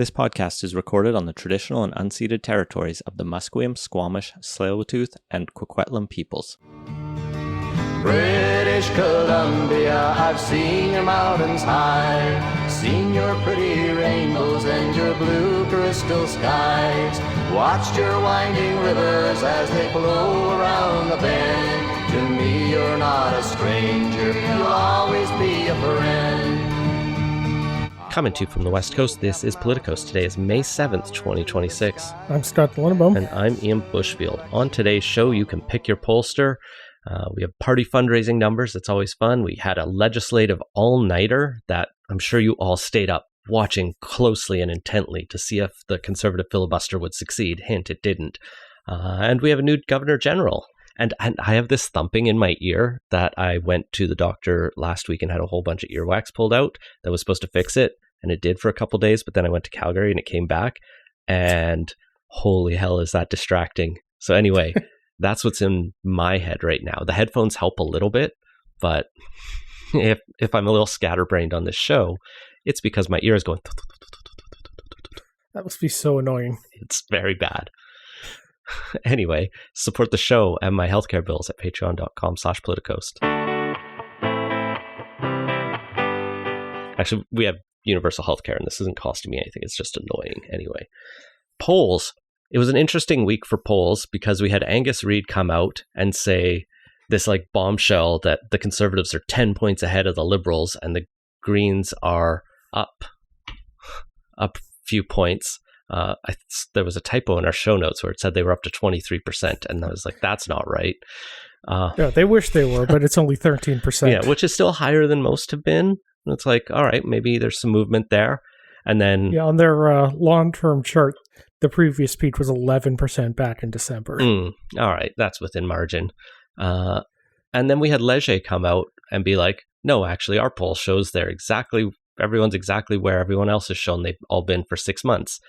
This podcast is recorded on the traditional and unceded territories of the Musqueam, Squamish, Tsleil-Waututh, and Coquitlam peoples. British Columbia, I've seen your mountains high, seen your pretty rainbows and your blue crystal skies, watched your winding rivers as they flow around the bend. To me you're not a stranger, you'll always be a friend. Coming to you from the West Coast, this is Politicos. Today is May 7th, 2026. I'm Scott Lundeboom. And I'm Ian Bushfield. On today's show, you can pick your pollster. We have party fundraising numbers. That's always fun. We had a legislative all-nighter that I'm sure you all stayed up watching closely and intently to see if the Conservative filibuster would succeed. Hint, it didn't. And we have a new Governor General. And I have this thumping in my ear that I went to the doctor last week and had a whole bunch of earwax pulled out that was supposed to fix it. And it did for a couple days, but then I went to Calgary and it came back. And holy hell, is that distracting. So anyway, that's what's in my head right now. The headphones help a little bit, but if I'm a little scatterbrained on this show, it's because my ear is going... That must be so annoying. It's very bad. Anyway, support the show and my healthcare bills at patreon.com/politicos. Actually, we have universal healthcare and this isn't costing me anything. It's just annoying. Anyway, polls. It was an interesting week for polls because we had Angus Reid come out and say this like bombshell that the Conservatives are 10 points ahead of the Liberals and the Greens are up a few points. There was a typo in our show notes where it said they were up to 23%, and I was like, that's not right. Yeah, they wish they were, but it's only 13%. Yeah, which is still higher than most have been. And it's like, all right, maybe there's some movement there. And then... Yeah, on their long-term chart, the previous peak was 11% back in December. All right, that's within margin. And then we had Leger come out and be like, no, actually, our poll shows everyone's exactly where everyone else has shown they've all been for 6 months.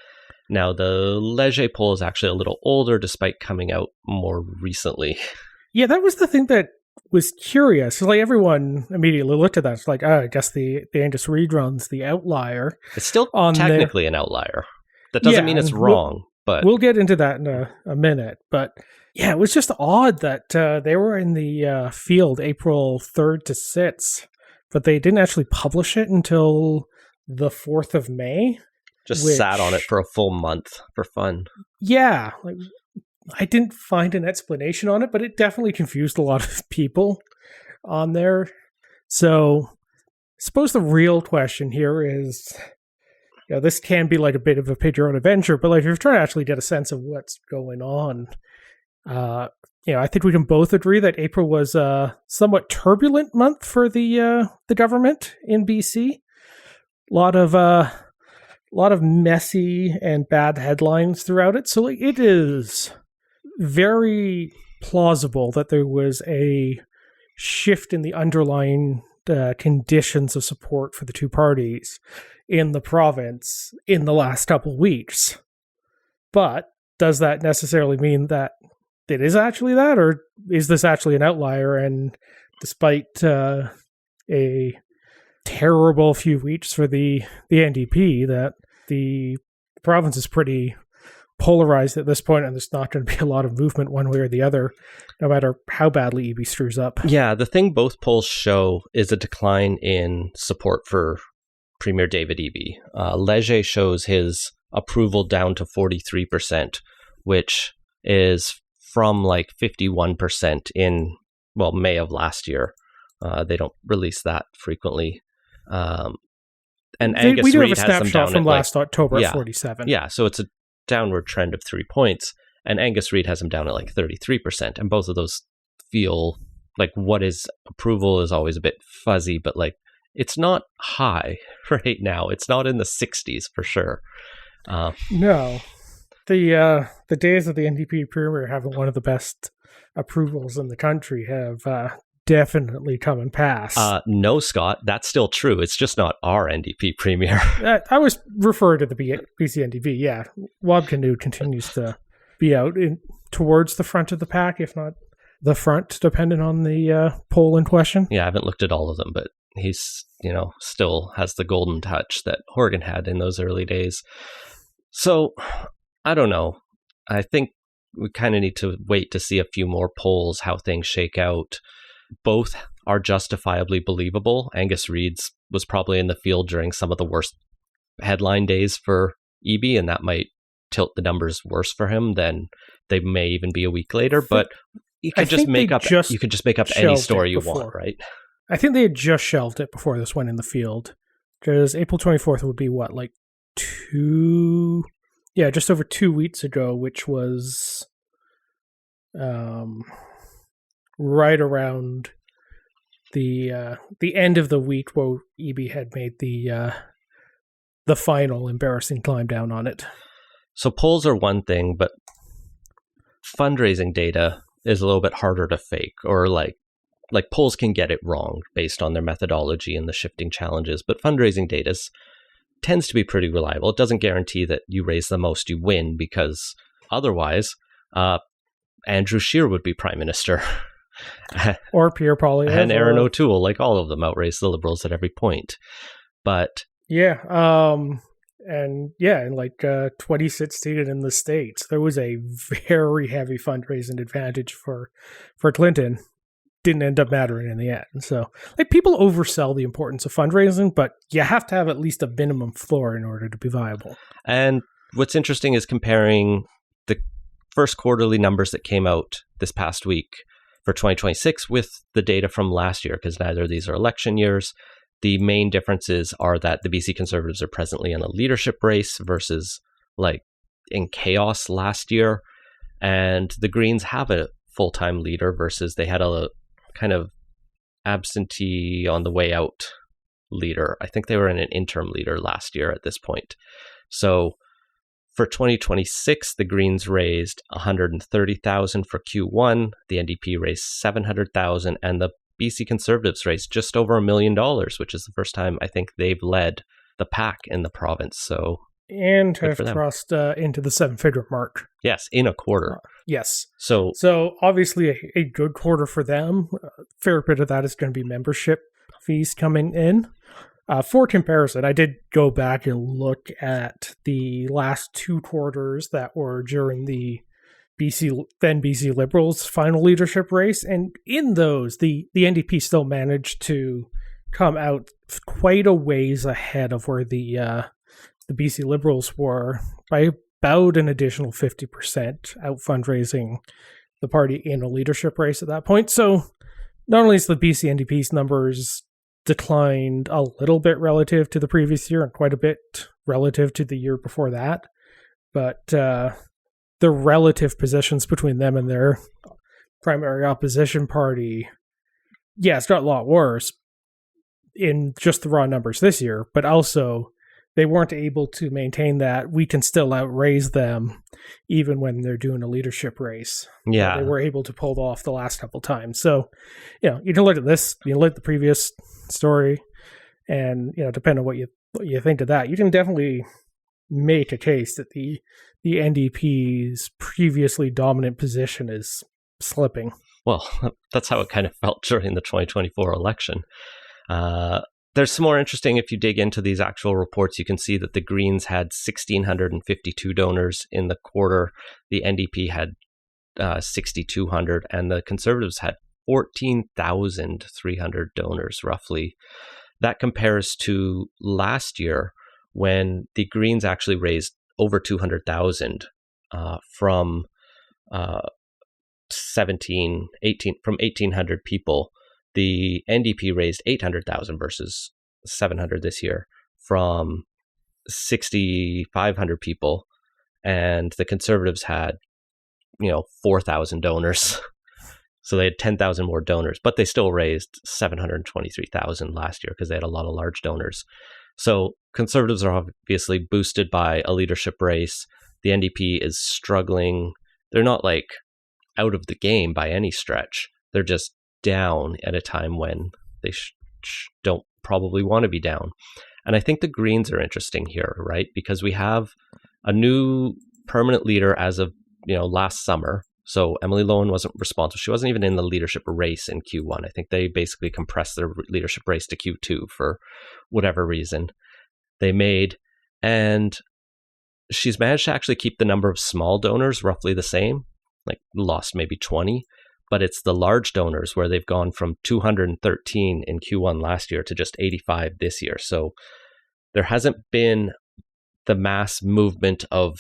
Now, the Leger poll is actually a little older, despite coming out more recently. Yeah, that was the thing that was curious. Like, everyone immediately looked at that. It's like, I guess the Angus Reid run's the outlier. It's still technically an outlier. That doesn't mean it's wrong, but... We'll get into that in a minute. But, yeah, it was just odd that they were in the field April 3rd to 6th, but they didn't actually publish it until the 4th of May. Just sat on it for a full month for fun. Yeah. Like, I didn't find an explanation on it, but it definitely confused a lot of people on there. So I suppose the real question here is, you know, this can be like a bit of a pick your own adventure, but like if you're trying to actually get a sense of what's going on, you know, I think we can both agree that April was a somewhat turbulent month for the government in BC. A lot of messy and bad headlines throughout it. So like, it is very plausible that there was a shift in the underlying conditions of support for the two parties in the province in the last couple of weeks. But does that necessarily mean that it is actually that, or is this actually an outlier? And despite a terrible few weeks for the NDP, that the province is pretty polarized at this point, and there's not going to be a lot of movement one way or the other, no matter how badly EB screws up. Yeah, the thing both polls show is a decline in support for Premier David Eby. Leger shows his approval down to 43%, which is from like 51% in, May of last year. They don't release that frequently. And Angus we do have Reid a has them snapshot down from at last October at 47. Yeah, so it's a downward trend of 3 points, and Angus Reid has them down at like 33%, and both of those feel like what is approval is always a bit fuzzy, but like it's not high right now. It's not in the 60s for sure. No. The days of the NDP premier having one of the best approvals in the country have definitely come and pass. No, Scott, that's still true. It's just not our NDP premier. I was referring to the BC NDP, yeah. Wab Kinew continues to be out towards the front of the pack, if not the front, depending on the poll in question. Yeah, I haven't looked at all of them, but He's, still has the golden touch that Horgan had in those early days. So I don't know. I think we kind of need to wait to see a few more polls, how things shake out. Both are justifiably believable. Angus Reid's was probably in the field during some of the worst headline days for EB, and that might tilt the numbers worse for him than they may even be a week later. But you could just make up any story you want, right? I think they had just shelved it before this went in the field, because April 24th would be just over 2 weeks ago, which was right around the end of the week where EB had made the final embarrassing climb down on it. So polls are one thing, but fundraising data is a little bit harder to fake, or like polls can get it wrong based on their methodology and the shifting challenges, but fundraising data tends to be pretty reliable. It doesn't guarantee that you raise the most, you win, because otherwise, Andrew Scheer would be prime minister. Or Pierre Poilievre. And Aaron O'Toole, like all of them, outraised the Liberals at every point. But in 2016 in the States, there was a very heavy fundraising advantage for Clinton. Didn't end up mattering in the end. So, people oversell the importance of fundraising, but you have to have at least a minimum floor in order to be viable. And what's interesting is comparing the first quarterly numbers that came out this past week for 2026 with the data from last year, because neither of these are election years. The main differences are that the BC Conservatives are presently in a leadership race versus in chaos last year. And the Greens have a full-time leader versus they had a kind of absentee on the way out leader. I think they were in an interim leader last year at this point. So for 2026, the Greens raised $130,000 for Q1. The NDP raised $700,000, and the BC Conservatives raised just over $1 million, which is the first time I think they've led the pack in the province. So and have crossed into the seven-figure mark. Yes, in a quarter. Yes. So obviously a good quarter for them. A fair bit of that is going to be membership fees coming in. For comparison, I did go back and look at the last 2 quarters that were during the BC Liberals' final leadership race, and in those, the NDP still managed to come out quite a ways ahead of where the BC Liberals were by about an additional 50%, out fundraising the party in a leadership race at that point. So not only is the BC NDP's numbers declined a little bit relative to the previous year and quite a bit relative to the year before that, but the relative positions between them and their primary opposition party, it's got a lot worse in just the raw numbers this year, but also they weren't able to maintain that we can still outraise them even when they're doing a leadership race. Yeah. They were able to pull off the last couple times. So, you can look at this, you can look at the previous story, and, depending on what you think of that, you can definitely make a case that the NDP's previously dominant position is slipping. Well, that's how it kind of felt during the 2024 election. There's some more interesting, if you dig into these actual reports, you can see that the Greens had 1,652 donors in the quarter. The NDP had 6,200, and the Conservatives had 14,300 donors, roughly. That compares to last year when the Greens actually raised over 200,000 from 1,800 people. The NDP raised 800,000 versus 700 this year from 6,500 people, and the Conservatives had, 4,000 donors. So they had 10,000 more donors, but they still raised 723,000 last year because they had a lot of large donors. So Conservatives are obviously boosted by a leadership race. The NDP is struggling. They're not out of the game by any stretch. They're just down at a time when they don't probably want to be down. And I think the Greens are interesting here, right? Because we have a new permanent leader as of last summer, So Emily Lowen wasn't responsible. She wasn't even in the leadership race in Q1. I think they basically compressed their leadership race to Q2 for whatever reason they made. And she's managed to actually keep the number of small donors roughly the same, like lost maybe 20. But it's the large donors where they've gone from 213 in Q1 last year to just 85 this year. So there hasn't been the mass movement of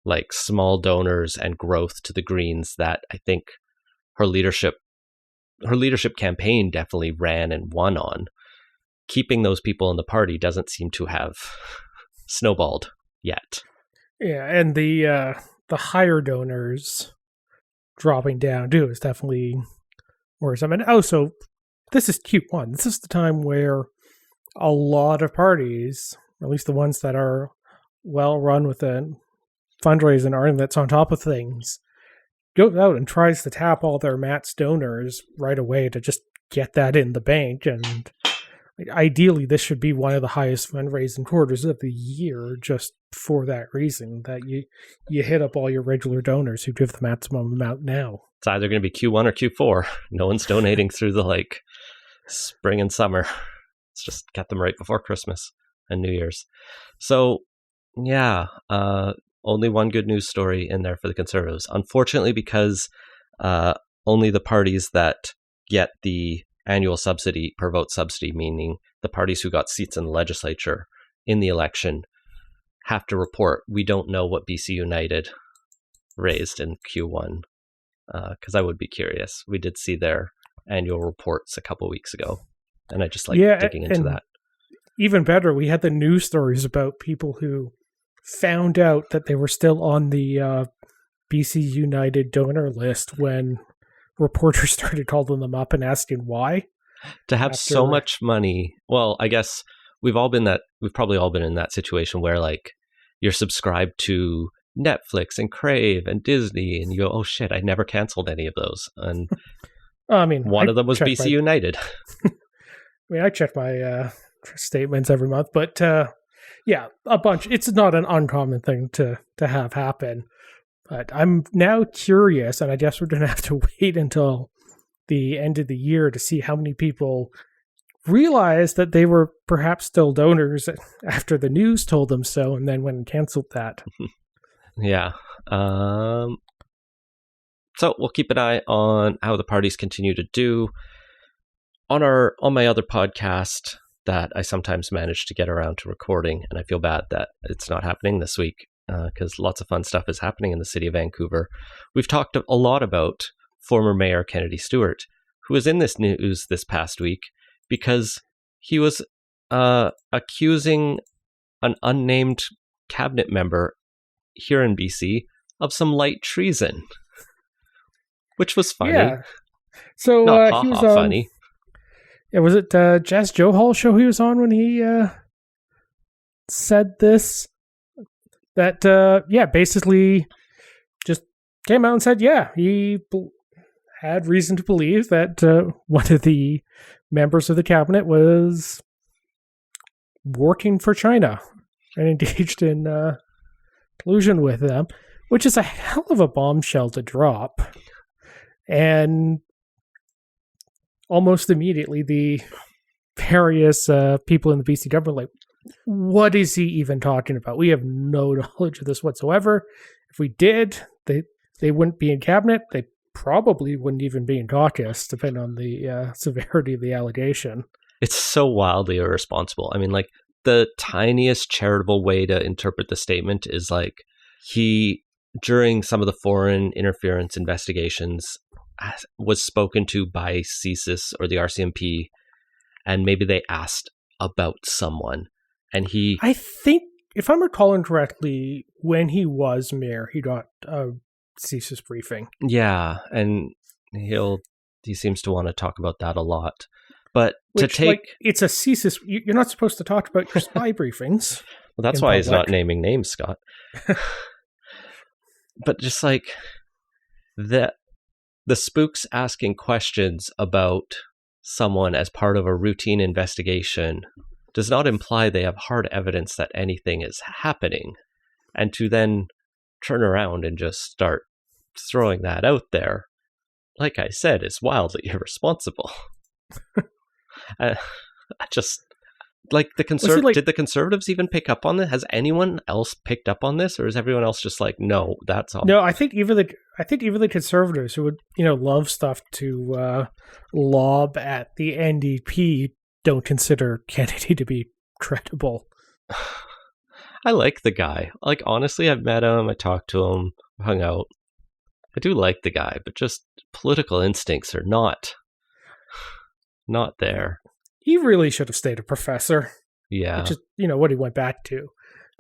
like small donors and growth to the Greens that I think her leadership campaign definitely ran and won on. Keeping those people in the party doesn't seem to have snowballed yet. Yeah, and the higher donors dropping down too is definitely worrisome. And also, this is Q1. This is the time where a lot of parties, or at least the ones that are well run with a fundraising arm that's on top of things, goes out and tries to tap all their Matt's donors right away to just get that in the bank. And ideally, this should be one of the highest fundraising quarters of the year, just for that reason, that you hit up all your regular donors who give the maximum amount now. It's either going to be Q1 or Q4. No one's donating through the like spring and summer. Let's just get them right before Christmas and New Year's. So yeah, only one good news story in there for the Conservatives. Unfortunately, because only the parties that get the annual subsidy per vote subsidy, meaning the parties who got seats in the legislature in the election, have to report. We don't know what BC United raised in Q1, because I would be curious. We did see their annual reports a couple weeks ago, and I just like digging into that. Even better, we had the news stories about people who found out that they were still on the BC United donor list when reporters started calling them up and asking why. To have so much money. Well, I guess we've probably all been in that situation where like you're subscribed to Netflix and Crave and Disney and you go, oh shit, I never canceled any of those. And I mean, one of them was BC United. I check my statements every month, but yeah, a bunch. It's not an uncommon thing to have happen. But I'm now curious, and I guess we're going to have to wait until the end of the year to see how many people realized that they were perhaps still donors after the news told them so, and then went and canceled that. Yeah. So we'll keep an eye on how the parties continue to do. On my other podcast that I sometimes manage to get around to recording, and I feel bad that it's not happening this week because lots of fun stuff is happening in the city of Vancouver. We've talked a lot about former Mayor Kennedy Stewart, who was in this news this past week because he was accusing an unnamed cabinet member here in BC of some light treason, which was funny. Yeah. So not he was funny. Yeah, was it Jazz Johal show he was on when he said this? That basically just came out and said, he had reason to believe that one of the members of the cabinet was working for China and engaged in collusion with them, which is a hell of a bombshell to drop. And almost immediately, the various people in the BC government were like, what is he even talking about? We have no knowledge of this whatsoever. If we did, they wouldn't be in cabinet. They probably wouldn't even be in caucus, depending on the severity of the allegation. It's so wildly irresponsible. I mean, like, the tiniest charitable way to interpret the statement is like he, during some of the foreign interference investigations, was spoken to by CSIS or the RCMP, and maybe they asked about someone. And I think, if I'm recalling correctly, when he was mayor, he got a CSIS briefing. Yeah, and he seems to want to talk about that a lot. But it's a CSIS. You're not supposed to talk about your spy briefings. Well, that's why he's not naming names, Scott. But just like the spooks asking questions about someone as part of a routine investigation does not imply they have hard evidence that anything is happening. And to then turn around and just start throwing that out there, like I said, is wildly irresponsible. I just like the did the conservatives even pick up on this? Has anyone else picked up on this, or is everyone else just like, no, that's all? No, I think even the conservatives who would love stuff to lob at the NDP don't consider Kennedy to be credible. I like the guy. Like, honestly, I've met him, I talked to him, hung out. I do like the guy, but just political instincts are not there. He really should have stayed a professor. Yeah. Which is, what he went back to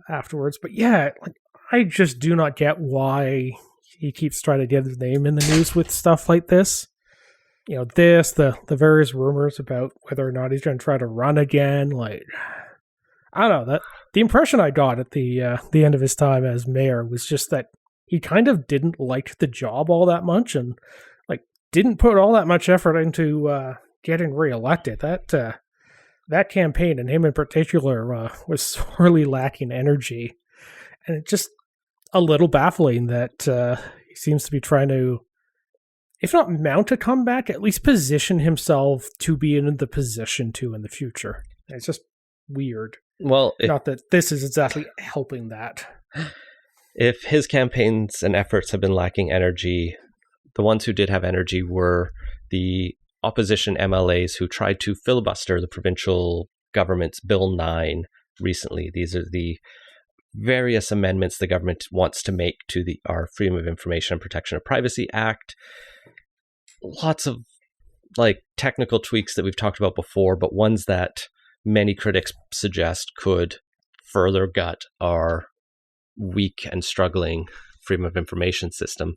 afterwards. But yeah, like, I just do not get why he keeps trying to get his name in the news with stuff like this. The various rumors about whether or not he's going to try to run again. Like, I don't know. The impression I got at the end of his time as mayor was just that he kind of didn't like the job all that much and like didn't put all that much effort into getting reelected. That campaign, and him in particular, was sorely lacking energy, and it's just a little baffling that he seems to be trying to, if not mount a comeback, at least position himself to be in the position to in the future. And it's just weird. Well, not that this is exactly helping that. If his campaigns and efforts have been lacking energy, the ones who did have energy were the opposition MLAs who tried to filibuster the provincial government's Bill 9 recently. These are the various amendments the government wants to make to our Freedom of Information and Protection of Privacy Act. Lots of technical tweaks that we've talked about before, but ones that many critics suggest could further gut our weak and struggling freedom of information system.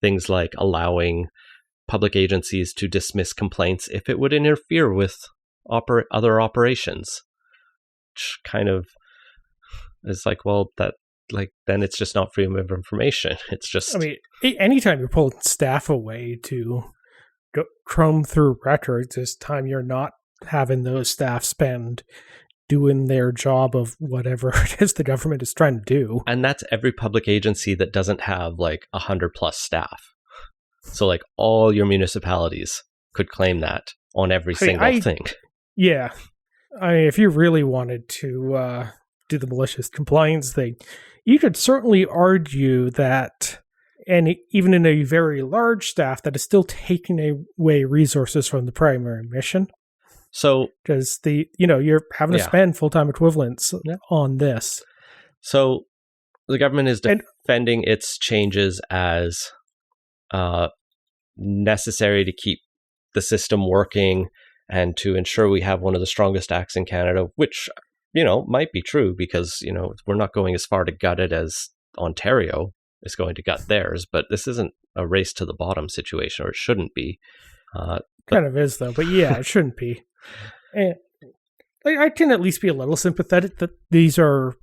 Things like allowing public agencies to dismiss complaints if it would interfere with other operations, which kind of is like, well, that then it's just not freedom of information. It's just, anytime you're pulling staff away to go comb through records, it's time you're not having those staff spend doing their job of whatever it is the government is trying to do. And that's every public agency that doesn't have 100 plus staff. So all your municipalities could claim that on every single thing. Yeah. If you really wanted to do the malicious compliance thing, you could certainly argue that, and even in a very large staff, that is still taking away resources from the primary mission. So, because you're having to spend full-time equivalents on this. So the government is defending its changes as necessary to keep the system working and to ensure we have one of the strongest acts in Canada, which, might be true because, we're not going as far to gut it as Ontario is going to gut theirs, but this isn't a race to the bottom situation, or it shouldn't be. Kind of is, though, but yeah, it shouldn't be. And I can at least be a little sympathetic that these are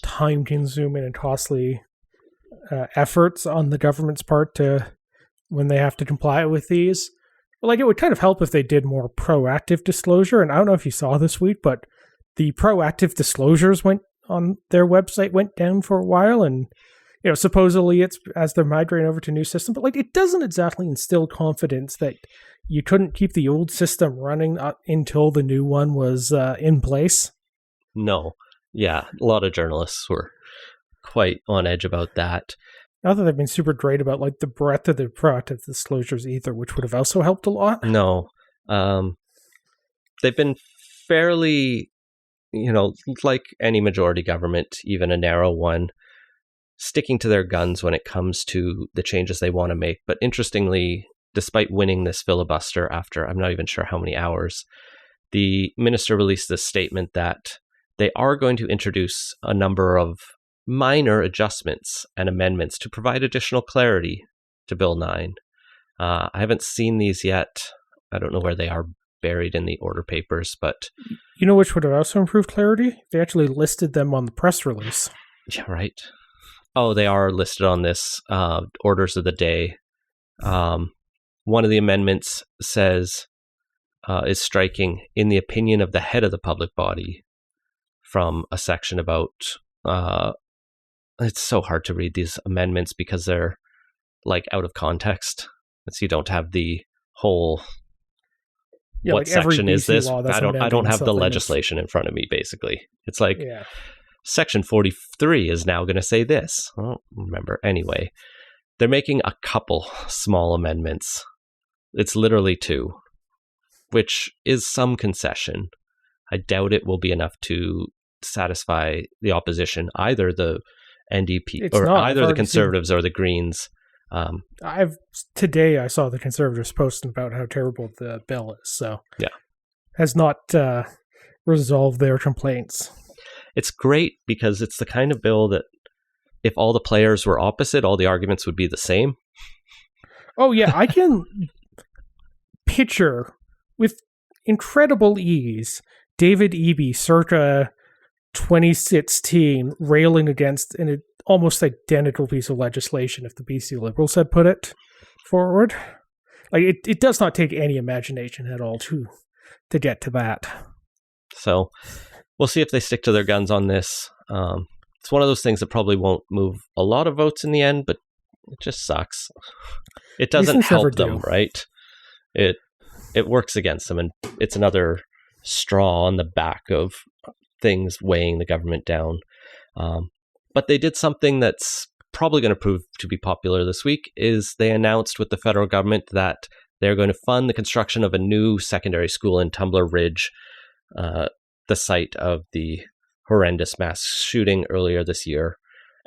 time-consuming and costly efforts on the government's part when they have to comply with these. It would kind of help if they did more proactive disclosure. And I don't know if you saw this week, but the proactive disclosures on their website went down for a while, and supposedly it's as they're migrating over to a new system. But it doesn't exactly instill confidence that you couldn't keep the old system running until the new one was in place. No. Yeah, a lot of journalists were quite on edge about that. Not that they've been super great about the breadth of the proactive disclosures either, which would have also helped a lot. No. They've been fairly, like any majority government, even a narrow one, sticking to their guns when it comes to the changes they want to make. But interestingly, despite winning this filibuster after I'm not even sure how many hours, the minister released this statement that they are going to introduce a number of minor adjustments and amendments to provide additional clarity to Bill 9. I haven't seen these yet. I don't know where they are buried in the order papers, but... which would have also improved clarity? They actually listed them on the press release. Yeah, right. Oh, they are listed on this orders of the day. One of the amendments says, is striking, in the opinion of the head of the public body, from a section about... it's so hard to read these amendments because they're like out of context. So you don't have the whole Yeah, what like every section is BC this? law that's I don't amending have the something is- legislation in front of me, basically. It's like Yeah. section 43 is now going to say this. I don't remember. Anyway, they're making a couple small amendments. It's literally 2, which is some concession. I doubt it will be enough to satisfy the opposition, either the NDP It's or not. I've either the already Conservatives or the Greens. Today I saw the Conservatives posting about how terrible the bill is. So Yeah. has not resolved their complaints. It's great because it's the kind of bill that if all the players were opposite, all the arguments would be the same. Oh yeah, I can picture with incredible ease David Eby circa 2016 railing against an almost identical piece of legislation if the BC Liberals had put it forward. Like it does not take any imagination at all to get to that. So we'll see if they stick to their guns on this. It's one of those things that probably won't move a lot of votes in the end, but it just sucks. It doesn't things never help them, do. right? It works against them, and it's another straw on the back of things weighing the government down. But they did something that's probably going to prove to be popular this week, is they announced with the federal government that they're going to fund the construction of a new secondary school in Tumbler Ridge, the site of the horrendous mass shooting earlier this year,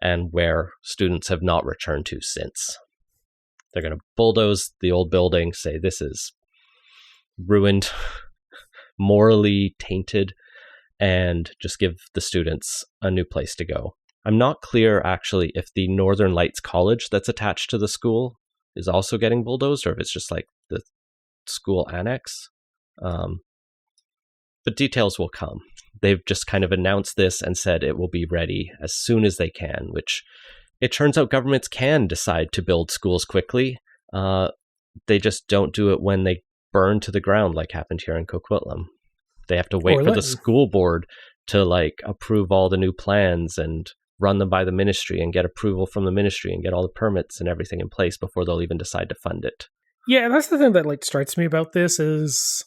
and where students have not returned to since. They're going to bulldoze the old building, say this is ruined, morally tainted, and just give the students a new place to go. I'm not clear, actually, if the Northern Lights College that's attached to the school is also getting bulldozed, or if it's just like the school annex. But details will come. They've just kind of announced this and said it will be ready as soon as they can, which it turns out governments can decide to build schools quickly. They just don't do it when they burn to the ground, like happened here in Coquitlam. They have to wait for the school board to like approve all the new plans and run them by the ministry and get approval from the ministry and get all the permits and everything in place before they'll even decide to fund it. Yeah, that's the thing that like strikes me about this is,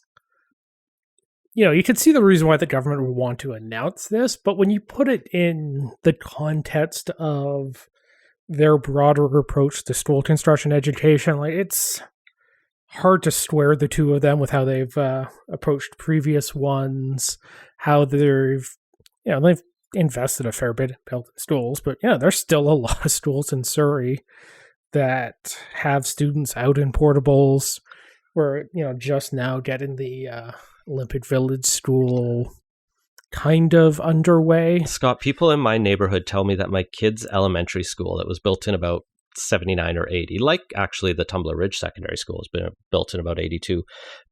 you can see the reason why the government would want to announce this, but when you put it in the context of their broader approach to school construction education, like it's hard to square the two of them with how they've approached previous ones, how they've invested a fair bit in building schools, but there's still a lot of schools in Surrey that have students out in portables. We're just now getting the Olympic Village School kind of underway. Scott, people in my neighborhood tell me that my kid's elementary school that was built in about 79 or 80, like actually the Tumbler Ridge Secondary School has been built in about 82,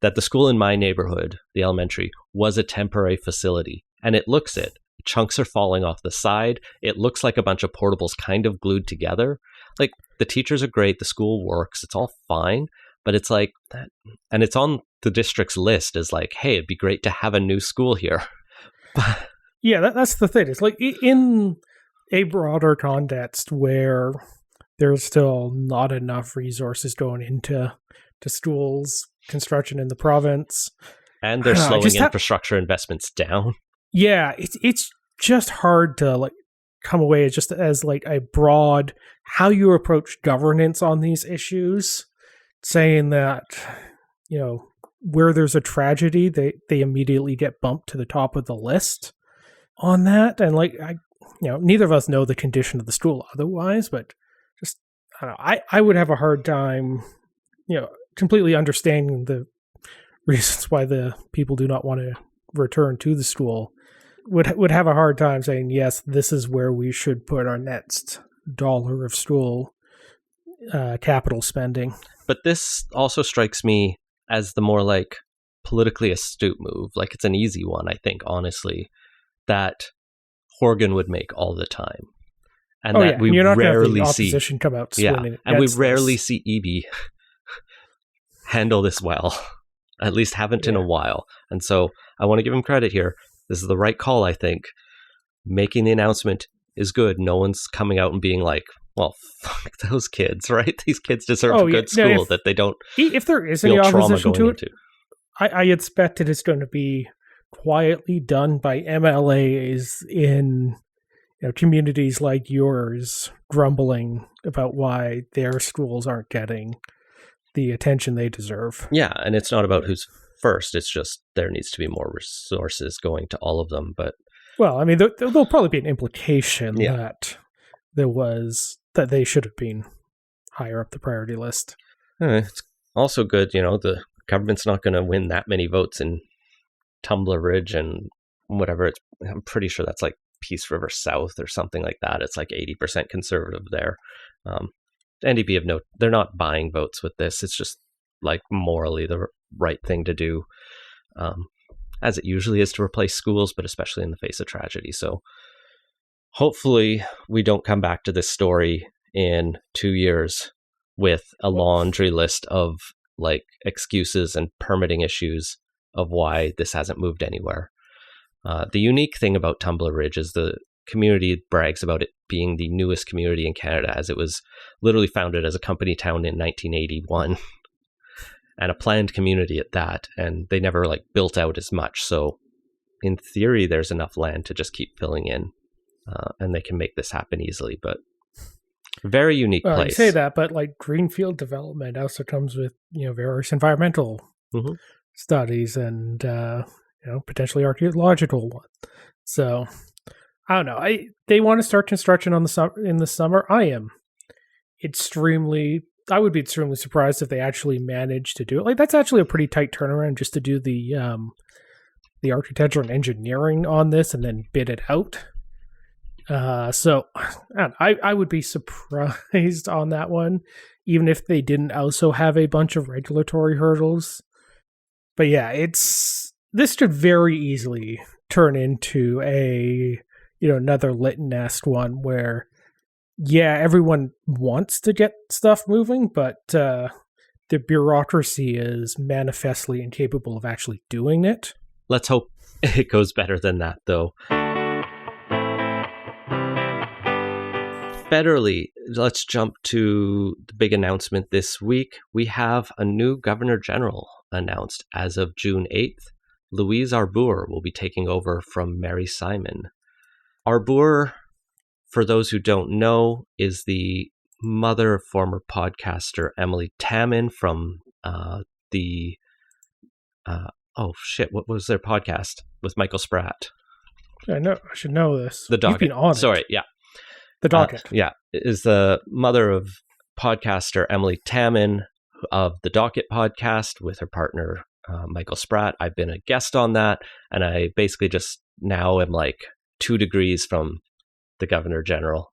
that the school in my neighborhood, the elementary, was a temporary facility. And it looks it. Chunks are falling off the side. It looks like a bunch of portables kind of glued together. Like, the teachers are great. The school works. It's all fine. But it's like that. And it's on the district's list as like, hey, it'd be great to have a new school here. Yeah, that's the thing. It's like in a broader context where there's still not enough resources going into schools construction in the province. And they're slowing infrastructure investments down. Yeah, it's just hard to like come away as like a broad how you approach governance on these issues, saying that where there's a tragedy, they immediately get bumped to the top of the list on that. And like neither of us know the condition of the school otherwise, but just I don't know, I would have a hard time completely understanding the reasons why the people do not want to return to the school. Would have a hard time saying, yes, this is where we should put our next dollar of school capital spending. But this also strikes me as the more like politically astute move. Like, it's an easy one, I think, honestly, that Horgan would make all the time. And that we you're not rarely have the see opposition come out swinging. And we rarely see Eby handle this well. At least haven't in a while. And so I want to give him credit here. This is the right call, I think. Making the announcement is good. No one's coming out and being like, well, fuck those kids, right? These kids deserve Oh, a yeah. good school that they don't If there is any feel trauma opposition going to it, into. I expect it is going to be quietly done by MLAs in communities like yours grumbling about why their schools aren't getting the attention they deserve. Yeah, and it's not about who's first. It's just there needs to be more resources going to all of them. But Well, I mean, there'll probably be an implication Yeah. that they should have been higher up the priority list. it's also good, the government's not going to win that many votes in Tumbler Ridge and whatever. I'm pretty sure that's like Peace River South or something like that. It's like 80% conservative there. NDP have they're not buying votes with this. It's just like morally the right thing to do, as it usually is to replace schools, but especially in the face of tragedy. So hopefully we don't come back to this story in 2 years with a laundry list of like excuses and permitting issues of why this hasn't moved anywhere. The unique thing about Tumbler Ridge is the community brags about it being the newest community in Canada, as it was literally founded as a company town in 1981 and a planned community at that. And they never like built out as much. So in theory, there's enough land to just keep filling in, and they can make this happen easily. But very unique place. You say that, but like greenfield development also comes with various environmental studies and potentially archaeological ones. So I don't know. They want to start construction in the summer. I would be extremely surprised if they actually managed to do it. Like that's actually a pretty tight turnaround just to do the architecture and engineering on this and then bid it out. So I would be surprised on that one, even if they didn't also have a bunch of regulatory hurdles. But yeah, this could very easily turn into a another Litton-esque one where everyone wants to get stuff moving, but the bureaucracy is manifestly incapable of actually doing it. Let's hope it goes better than that, though. Federally, let's jump to the big announcement this week. We have a new Governor General announced as of June 8th. Louise Arbour will be taking over from Mary Simon. Arbour, for those who don't know, is the mother of former podcaster Emily Taman from what was their podcast with Michael Spratt? I should know this. The Docket. You've been on it. Sorry, yeah. The Docket. Is the mother of podcaster Emily Taman of the Docket podcast with her partner Michael Spratt. I've been a guest on that, and I basically just now am like 2 degrees from the Governor General.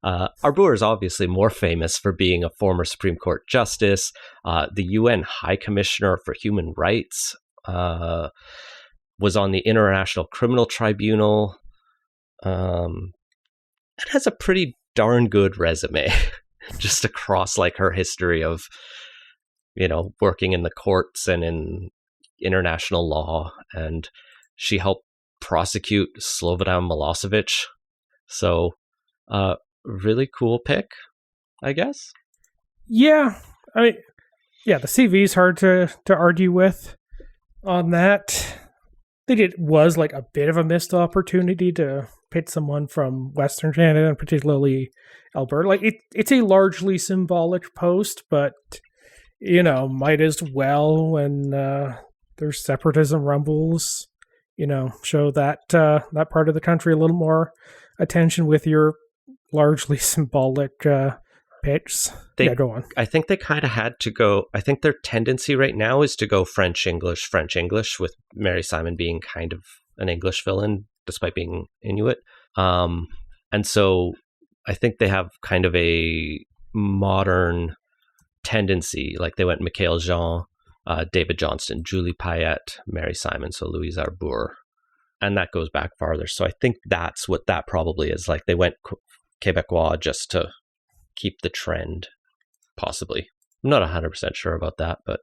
Arbour is obviously more famous for being a former Supreme Court justice, the UN High Commissioner for Human Rights, was on the International Criminal Tribunal. It has a pretty darn good resume just across like her history of working in the courts and in international law, and she helped prosecute Slobodan Milosevic. So really cool pick, I guess. Yeah, I mean, the CV is hard to argue with on that. I think it was like a bit of a missed opportunity to pick someone from Western Canada, and particularly Alberta. Like it's a largely symbolic post, but might as well when there's separatism rumbles, show that that part of the country a little more attention with your largely symbolic pitch. Go on. I think they kind of had to go. I think their tendency right now is to go French English, with Mary Simon being kind of an English villain despite being Inuit. And so I think they have kind of a modern tendency. Like they went Michael Jean, David Johnston, Julie Payette, Mary Simon, so Louise Arbour. And that goes back farther. So I think that's what that probably is. Like they went Quebecois just to keep the trend, possibly. I'm not 100% sure about that, but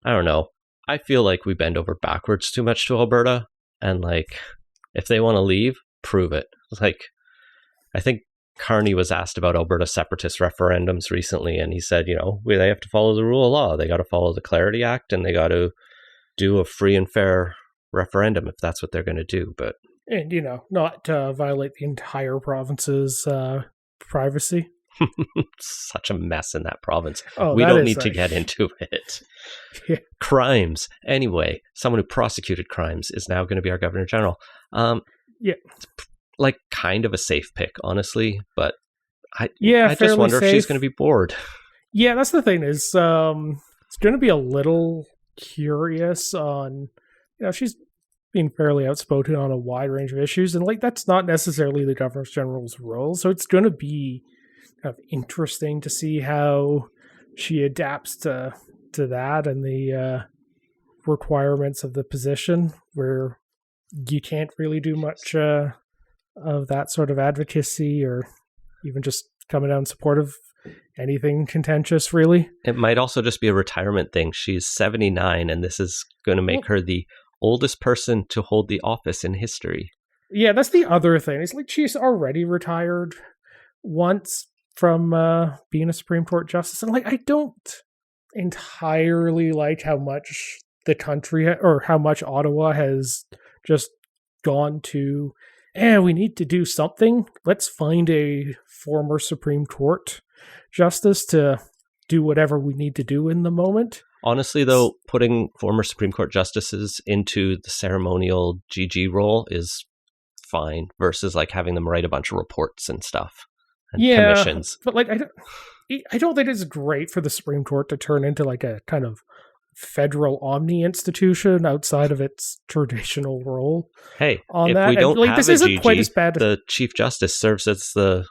I don't know. I feel like we bend over backwards too much to Alberta, and like if they want to leave, prove it. Like I think Carney was asked about Alberta separatist referendums recently, and he said, they have to follow the rule of law. They got to follow the Clarity Act, and they got to do a free and fair referendum if that's what they're going to do. But And, not violate the entire province's privacy. Such a mess in that province. Oh, we that don't is need to get into it. Yeah. Crimes. Anyway, someone who prosecuted crimes is now going to be our Governor General. Yeah. Like kind of a safe pick, honestly, but I just fairly wonder if she's safe. going to be bored. Yeah, that's the thing is, it's going to be a little curious on, she's been fairly outspoken on a wide range of issues, and that's not necessarily the Governor General's role. So it's going to be kind of interesting to see how she adapts to that and the requirements of the position, where you can't really do much of that sort of advocacy or even just coming out in support of anything contentious, really. It might also just be a retirement thing. She's 79, and this is going to make her the oldest person to hold the office in history. Yeah, that's the other thing. It's she's already retired once from being a Supreme Court justice, and I don't entirely like how much the country or how much Ottawa has just gone to, we need to do something. Let's find a former Supreme Court justice to do whatever we need to do in the moment. Honestly, though, putting former Supreme Court justices into the ceremonial GG role is fine versus having them write a bunch of reports and stuff and commissions. But I don't think it's great for the Supreme Court to turn into a kind of federal omni institution outside of its traditional role. Hey, on if that. we don't have this a isn't GG, quite as bad. The Chief Justice serves as the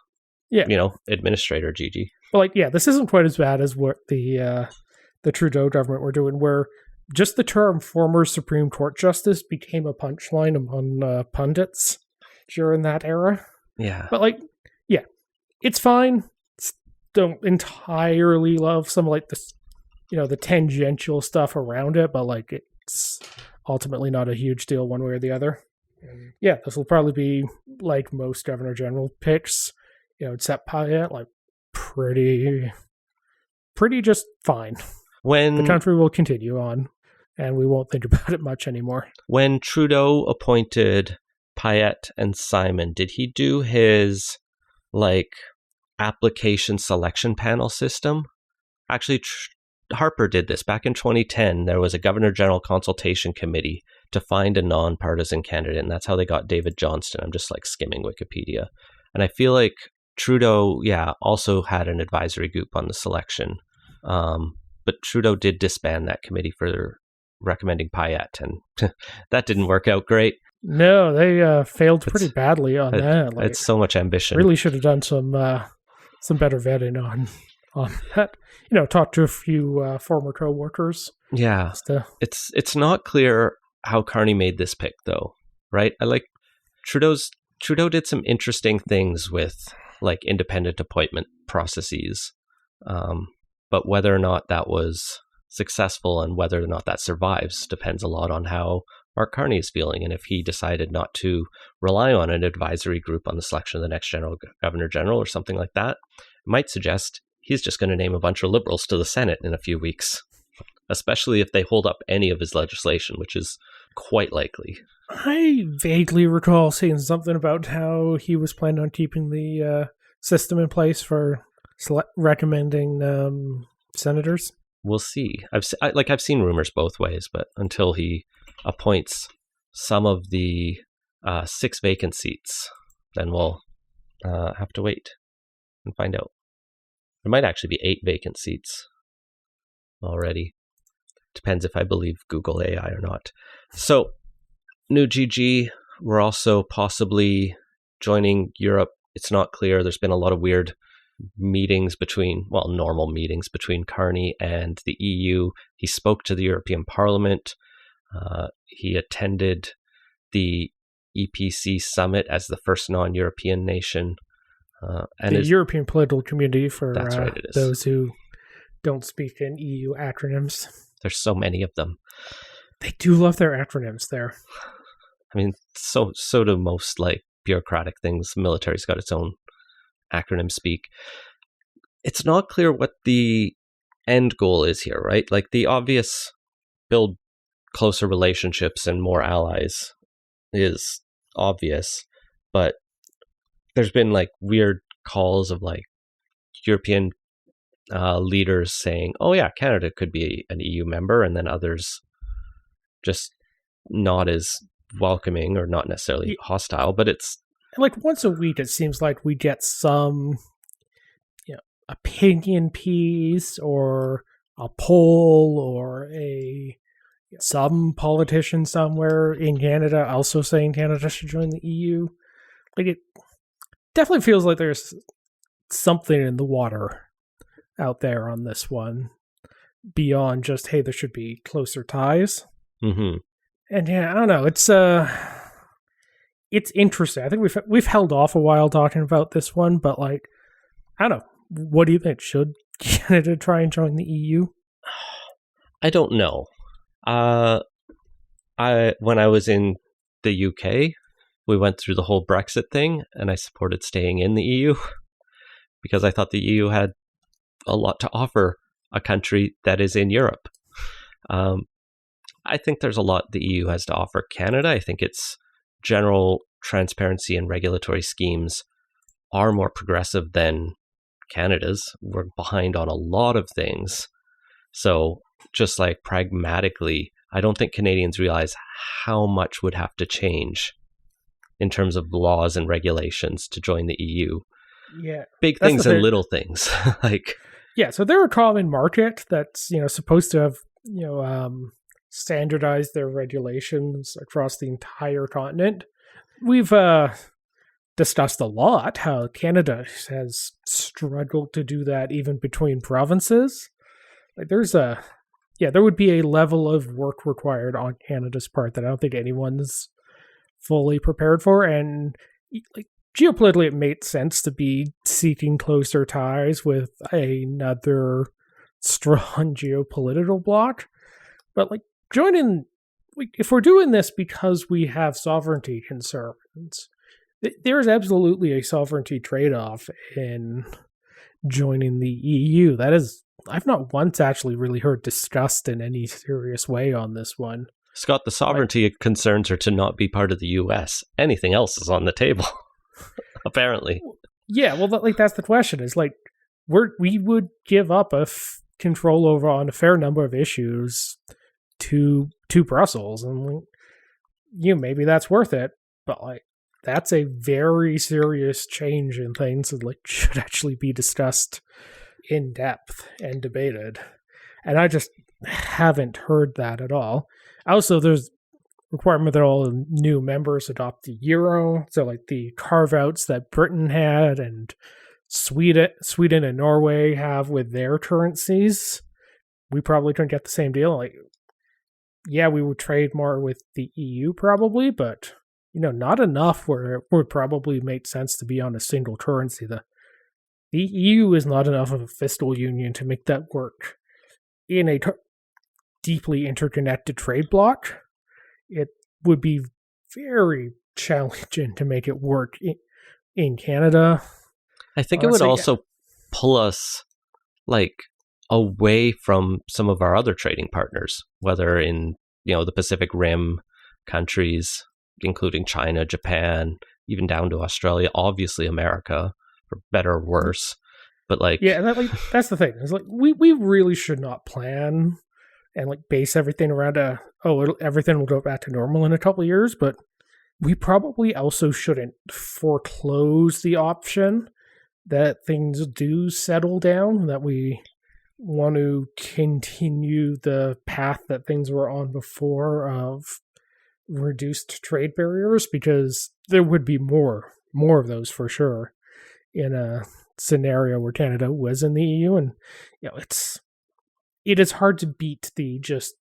administrator GG. But this isn't quite as bad as what the Trudeau government were doing, where just the term former Supreme Court justice became a punchline among pundits during that era. Yeah. But it's fine. Don't entirely love some this, the tangential stuff around it, but it's ultimately not a huge deal one way or the other. Yeah, this will probably be like most Governor General picks, except Payette, pretty just fine. When the country will continue on, and we won't think about it much anymore. When Trudeau appointed Payette and Simon, did he do his application selection panel system? Actually, Harper did this back in 2010. There was a Governor General consultation committee to find a nonpartisan candidate, and that's how they got David Johnston. I'm just skimming Wikipedia, and I feel like Trudeau, also had an advisory group on the selection, but Trudeau did disband that committee for recommending Payette, and that didn't work out great. No, they failed pretty badly on that. It's so much ambition. Really should have done some better vetting on that. Talk to a few former co-workers. Yeah, it's not clear how Carney made this pick, though, right? I like Trudeau did some interesting things with independent appointment processes, but whether or not that was successful and whether or not that survives depends a lot on how Mark Carney is feeling, and if he decided not to rely on an advisory group on the selection of the next Governor General or something like that, it might suggest he's just going to name a bunch of Liberals to the Senate in a few weeks, especially if they hold up any of his legislation, which is quite likely. I vaguely recall seeing something about how he was planning on keeping the system in place for recommending senators. We'll see. I've seen rumors both ways, but until he appoints some of the 6 vacant seats, then we'll have to wait and find out. There might actually be 8 vacant seats already. Depends if I believe Google AI or not. So, new GG, we're also possibly joining Europe. It's not clear. There's been a lot of weird meetings normal meetings between Carney and the EU. He spoke to the European Parliament. He attended the EPC summit as the first non-European nation. And the European political community, for that's right, it is. Those who don't speak in EU acronyms. There's so many of them. They do love their acronyms there. I mean, so do most bureaucratic things. The military's got its own acronym speak. It's not clear what the end goal is here, right? Like the obvious build closer relationships and more allies is obvious, but there's been like weird calls of like European leaders saying, oh yeah, Canada could be an EU member, and then others just not as welcoming or not necessarily hostile, but it's like once a week it seems like we get some opinion piece or a poll or some politician somewhere in Canada also saying Canada should join the EU. Like it definitely feels like there's something in the water out there on this one beyond just, hey, there should be closer ties. Mm-hmm. And yeah, I don't know. It's interesting. I think we've held off a while talking about this one, but like, I don't know. What do you think? Should Canada try and join the EU? I don't know. When I was in the UK, we went through the whole Brexit thing, and I supported staying in the EU because I thought the EU had a lot to offer a country that is in Europe. I think there's a lot the EU has to offer Canada. I think its general transparency and regulatory schemes are more progressive than Canada's. We're behind on a lot of things. So just like pragmatically, I don't think Canadians realize how much would have to change in terms of laws and regulations to join the EU. Yeah. Big things and little things. Like, yeah, so they're a common market that's, supposed to have, standardized their regulations across the entire continent. We've discussed a lot how Canada has struggled to do that even between provinces. Like there would be a level of work required on Canada's part that I don't think anyone's fully prepared for. And like geopolitically, it made sense to be seeking closer ties with another strong geopolitical bloc. But like if we're doing this because we have sovereignty concerns, there's absolutely a sovereignty trade-off in joining the EU. That is, I've not once actually really heard discussed in any serious way on this one. Scott, the sovereignty concerns are to not be part of the US. Anything else is on the table, apparently. Yeah, well, that's the question. Is like we would give up control over on a fair number of issues to Brussels, and maybe that's worth it. But like that's a very serious change in things that like should actually be discussed in depth and debated. And I just haven't heard that at all. Also, there's requirement that all new members adopt the euro. So like the carve-outs that Britain had and Sweden and Norway have with their currencies, we probably couldn't get the same deal. Like, yeah, we would trade more with the EU probably, but not enough where it would probably make sense to be on a single currency. The EU is not enough of a fiscal union to make that work in a deeply interconnected trade bloc. It would be very challenging to make it work in Canada. I think it would also pull us like away from some of our other trading partners, whether in the Pacific Rim countries, including China, Japan, even down to Australia, obviously America, for better or worse. But like, yeah, that's the thing. It's like we really should not plan and like base everything around everything will go back to normal in a couple of years. But we probably also shouldn't foreclose the option that things do settle down, that we want to continue the path that things were on before of reduced trade barriers, because there would be more of those for sure in a scenario where Canada was in the EU. And it is hard to beat the just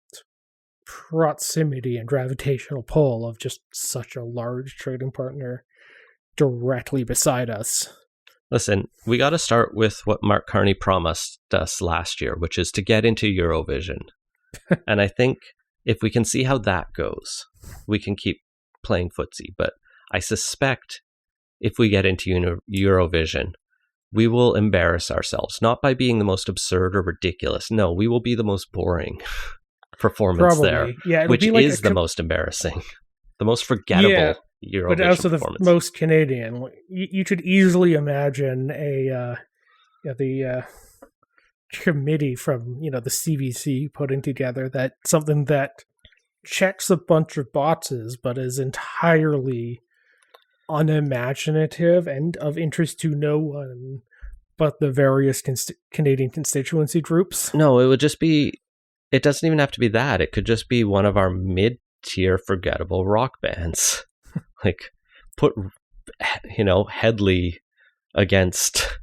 proximity and gravitational pull of just such a large trading partner directly beside us. Listen, we got to start with what Mark Carney promised us last year, which is to get into Eurovision. And I think if we can see how that goes, we can keep playing footsie. But I suspect if we get into Eurovision, we will embarrass ourselves, not by being the most absurd or ridiculous. No, we will be the most boring performance Probably. there, Yeah, it'll which be like is the most embarrassing, the most forgettable Eurovision but also the performance. most Canadian. You could easily imagine the committee from the CBC putting together something that checks a bunch of boxes, but is entirely unimaginative and of interest to no one but the various Canadian constituency groups. No, it would just be. It doesn't even have to be that. It could just be one of our mid-tier forgettable rock bands. Like, put, Headley against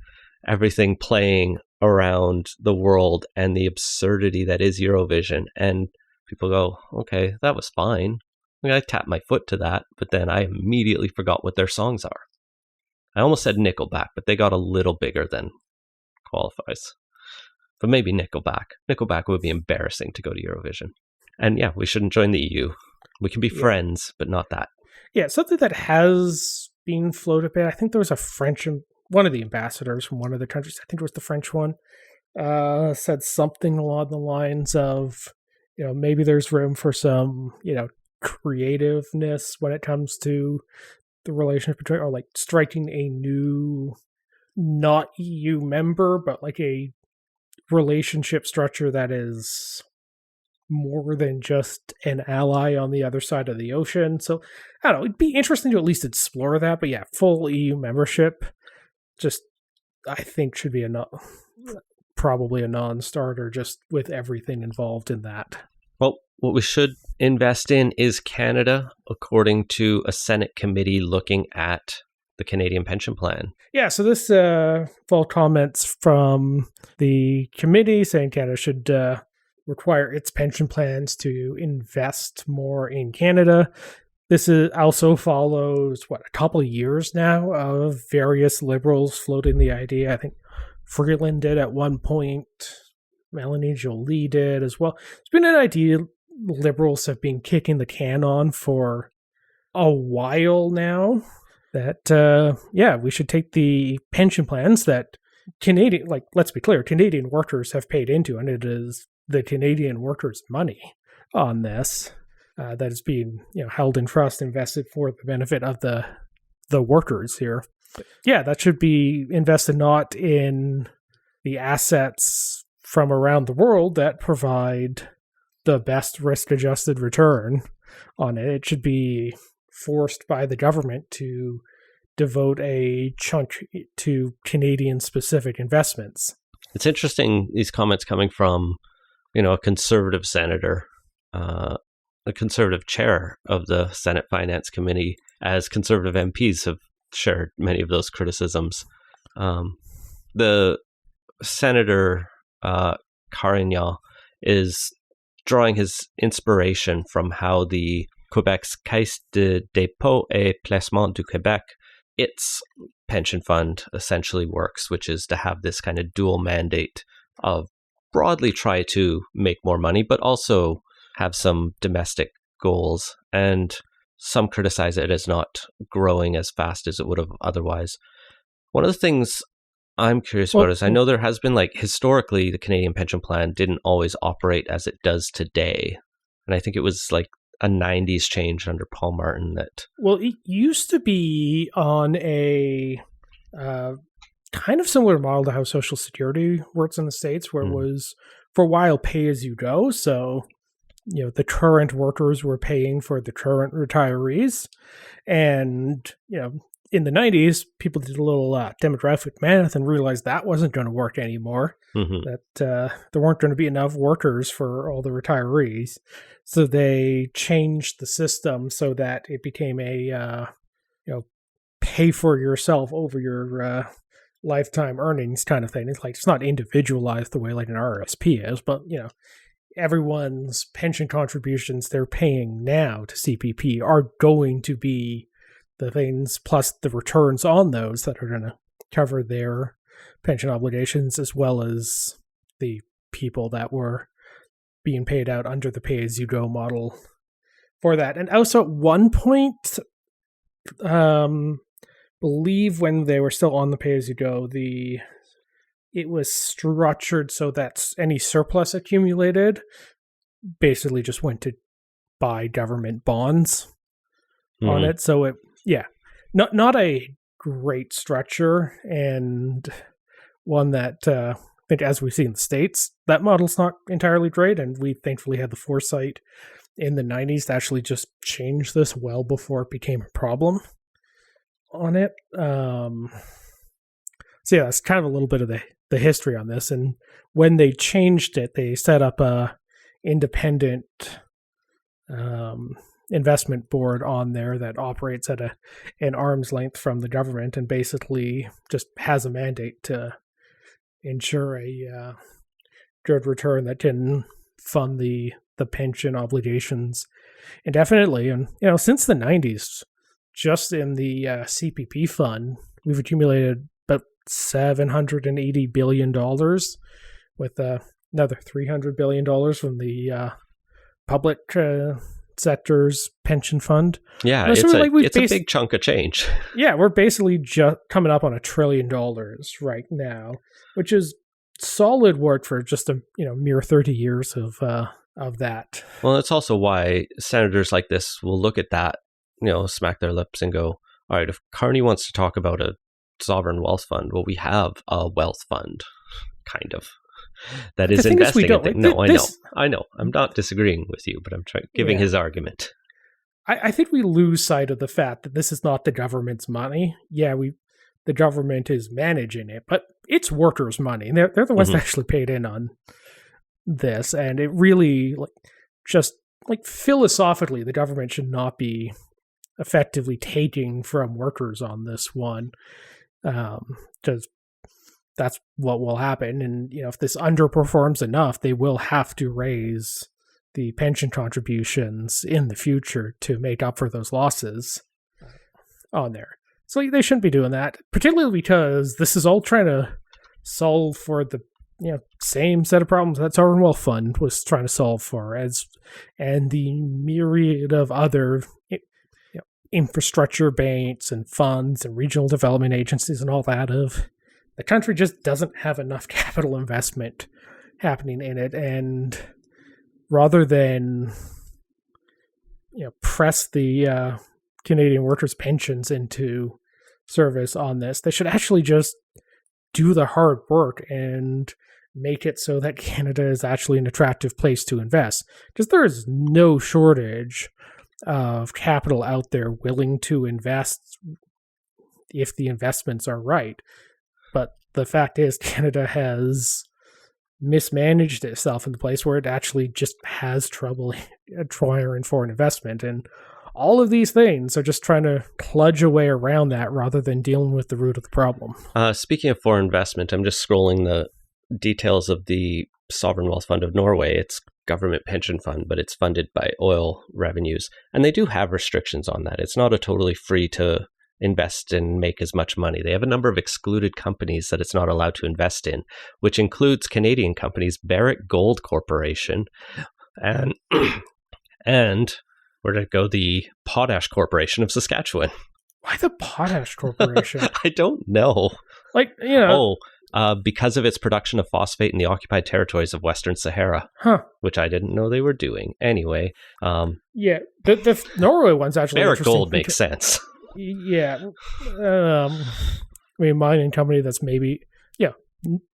everything playing around the world and the absurdity that is Eurovision. And people go, okay, that was fine. I tapped my foot to that, but then I immediately forgot what their songs are. I almost said Nickelback, but they got a little bigger than qualifies. But maybe Nickelback. Nickelback would be embarrassing to go to Eurovision. And yeah, we shouldn't join the EU. We can be friends, but not that. Yeah, something that has been floated by, I think there was one of the ambassadors from one of the countries, I think it was the French one, said something along the lines of, maybe there's room for some, creativeness when it comes to the relationship between, or like striking a new, not EU member, but like a relationship structure that is more than just an ally on the other side of the ocean. So I don't know, it'd be interesting to at least explore that. But yeah, full EU membership just, I think, should be probably a non-starter, just with everything involved in that. Well, what we should invest in is Canada, according to a Senate committee looking at the Canadian pension plan. Yeah, so this full comments from the committee saying Canada should require its pension plans to invest more in Canada. This also follows, a couple of years now of various Liberals floating the idea. I think Freeland did at one point. Melanie Jolie did as well. It's been an idea Liberals have been kicking the can on for a while now. That, we should take the pension plans that let's be clear, Canadian workers have paid into, and it is the Canadian workers' money on this that is being held in trust, invested for the benefit of the workers here. Yeah, that should be invested not in the assets from around the world that provide the best risk-adjusted return on it. It should be forced by the government to devote a chunk to Canadian-specific investments. It's interesting, these comments coming from, a conservative senator, a conservative chair of the Senate Finance Committee, as conservative MPs have shared many of those criticisms. The Senator Carignan is drawing his inspiration from how the Quebec's Caisse de dépôt et placement du Québec, its pension fund, essentially works, which is to have this kind of dual mandate of broadly try to make more money, but also have some domestic goals. And some criticize it as not growing as fast as it would have otherwise. One of the things I'm curious about is I know there has been, historically, the Canadian pension plan didn't always operate as it does today. And I think it was a 90s change under Paul Martin that... Well, it used to be on a kind of similar model to how Social Security works in the States, where it was, for a while, pay as you go. So, the current workers were paying for the current retirees. And, in the 90s, people did a little demographic math and realized that wasn't going to work anymore, that there weren't going to be enough workers for all the retirees. So they changed the system so that it became a, pay for yourself over your lifetime earnings kind of thing. It's not individualized the way an RRSP is, but, everyone's pension contributions they're paying now to CPP are going to be the things plus the returns on those that are going to cover their pension obligations, as well as the people that were being paid out under the pay-as-you-go model for that. And also at one point, believe when they were still on the pay-as-you-go, it was structured so that any surplus accumulated basically just went to buy government bonds on it. So not a great structure, and one that I think, as we see in the States, that model's not entirely great, and we thankfully had the foresight in the 90s to actually just change this well before it became a problem on it. So yeah, that's kind of a little bit of the history on this. And when they changed it, they set up a independent investment board on there that operates at an arm's length from the government and basically just has a mandate to ensure a good return that can fund the pension obligations indefinitely. And since the 90s, just in the CPP fund, we've accumulated about $780 billion, with another $300 billion from the public sector's pension fund. Yeah, it's a big chunk of change. Yeah, we're basically just coming up on $1 trillion right now, which is solid work for just a mere 30 years of that. Well, it's also why senators like this will look at that, smack their lips and go, all right, if Carney wants to talk about a sovereign wealth fund, well, we have a wealth fund, kind of, that is investing in things. No, I know. I'm not disagreeing with you, but I'm giving his argument. I think we lose sight of the fact that this is not the government's money. Yeah, the government is managing it, but it's workers' money, and they're the ones that actually paid in on this. And it really, just philosophically, the government should not be effectively taking from workers on this one, because that's what will happen. And if this underperforms enough, they will have to raise the pension contributions in the future to make up for those losses on there. So they shouldn't be doing that, particularly because this is all trying to solve for the same set of problems that Sovereign Wealth Fund was trying to solve for, and the myriad of other infrastructure banks and funds and regional development agencies and all that. Of the country just doesn't have enough capital investment happening in it, and rather than press the Canadian workers' pensions into service on this, they should actually just do the hard work and make it so that Canada is actually an attractive place to invest. Because there is no shortage of capital out there willing to invest if the investments are right. But the fact is, Canada has mismanaged itself in the place where it actually just has trouble acquiring foreign investment. And all of these things are just trying to kludge away around that rather than dealing with the root of the problem. Speaking of foreign investment, I'm just scrolling the details of the Sovereign Wealth Fund of Norway. It's government pension fund, but it's funded by oil revenues. And they do have restrictions on that. It's not a totally free to invest and make as much money. They have a number of excluded companies that it's not allowed to invest in, which includes Canadian companies, Barrick Gold Corporation, and where did it go? The Potash Corporation of Saskatchewan. Why the Potash Corporation? I don't know. Because of its production of phosphate in the occupied territories of Western Sahara, which I didn't know they were doing. Anyway, the Norway one's actually Barrick Gold makes sense. Yeah, mining company that's maybe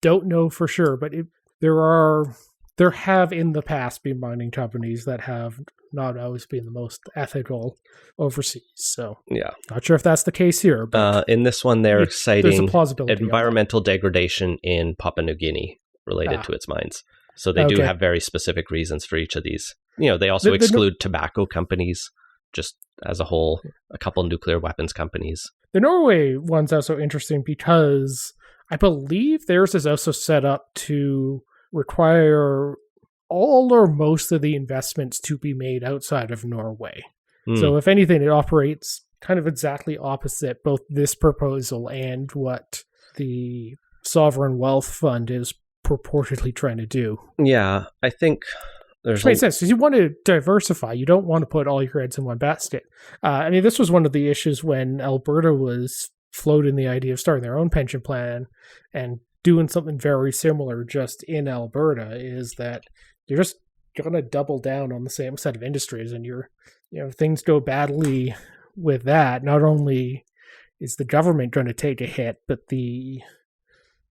don't know for sure, but there have in the past been mining companies that have not always been the most ethical overseas. So not sure if that's the case here. But in this one, they're citing plausibility environmental degradation in Papua New Guinea related to its mines. So they do have very specific reasons for each of these. They also exclude tobacco companies, just as a whole, a couple nuclear weapons companies. The Norway one's also interesting because I believe theirs is also set up to require all or most of the investments to be made outside of Norway. So if anything, it operates kind of exactly opposite both this proposal and what the Sovereign Wealth Fund is purportedly trying to do. Yeah, I think which makes sense, because you want to diversify. You don't want to put all your eggs in one basket. This was one of the issues when Alberta was floating the idea of starting their own pension plan and doing something very similar just in Alberta is that you're just going to double down on the same set of industries, and things go badly with that. Not only is the government going to take a hit, but the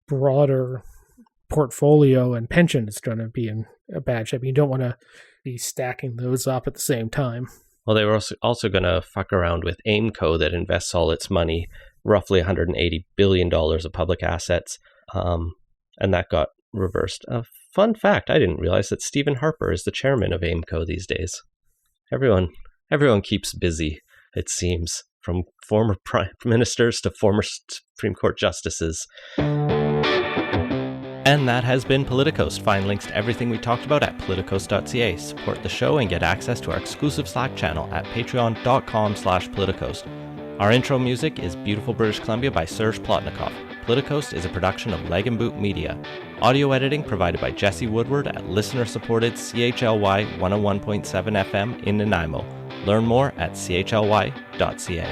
broader portfolio and pension is going to be in a bad shape. You don't want to be stacking those up at the same time. Well, they were also going to fuck around with AIMCO that invests all its money, roughly $180 billion of public assets, and that got reversed. A fun fact, I didn't realize that Stephen Harper is the chairman of AIMCO these days. Everyone keeps busy, it seems, from former prime ministers to former Supreme Court justices. And that has been Politicoast. Find links to everything we talked about at politicoast.ca. Support the show and get access to our exclusive Slack channel at patreon.com/politicoast. Our intro music is Beautiful British Columbia by Serge Plotnikov. Politicoast is a production of Leg and Boot Media. Audio editing provided by Jesse Woodward at listener-supported CHLY 101.7 FM in Nanaimo. Learn more at chly.ca.